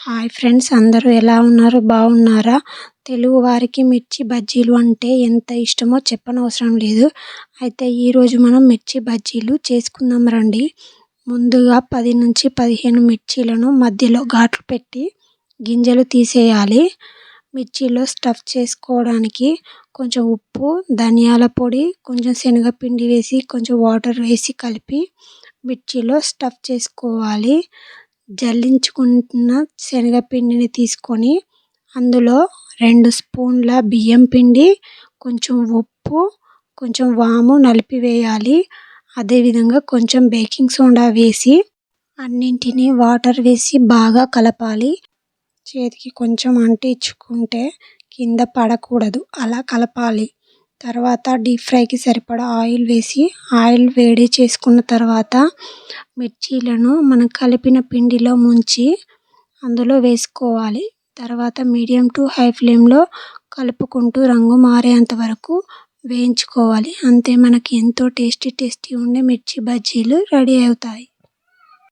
Hi friends, అందరూ ఎలా ఉన్నారు? బాగున్నారా? తెలుగు వారికి మిర్చి బజ్జీలు అంటే ఎంత ఇష్టమో చెప్పనవసరం లేదు. అయితే ఈరోజు మనం మిర్చి బజ్జీలు చేసుకుందాం రండి. ముందుగా 10 నుంచి 15 మిర్చీలను మధ్యలో ఘాట్లు పెట్టి గింజలు తీసేయాలి. మిర్చిలో స్టఫ్ చేసుకోవడానికి కొంచెం ఉప్పు, ధనియాల పొడి, కొంచెం శనగపిండి వేసి కొంచెం వాటర్ వేసి కలిపి మిర్చిలో స్టఫ్ చేసుకోవాలి. జల్లించుకున్న శనగపిండిని తీసుకొని అందులో 2 స్పూన్ల బియ్యం పిండి, కొంచెం ఉప్పు, కొంచెం వాము నలిపివేయాలి. అదేవిధంగా కొంచెం బేకింగ్ సోడా వేసి అన్నింటినీ వాటర్ వేసి బాగా కలపాలి. చేతికి కొంచెం అంటించుకుంటే కింద పడకూడదు, అలా కలపాలి. తర్వాత డీప్ ఫ్రైకి సరిపడా ఆయిల్ వేసి ఆయిల్ వేడి చేసుకున్న తర్వాత మిర్చీలను మనం కలిపిన పిండిలో ముంచి అందులో వేసుకోవాలి. తర్వాత మీడియం టు హై ఫ్లేమ్లో కలుపుకుంటూ రంగు మారేంత వరకు వేయించుకోవాలి. అంతే, మనకి ఎంతో టేస్టీ ఉండే మిర్చి బజ్జీలు రెడీ అవుతాయి.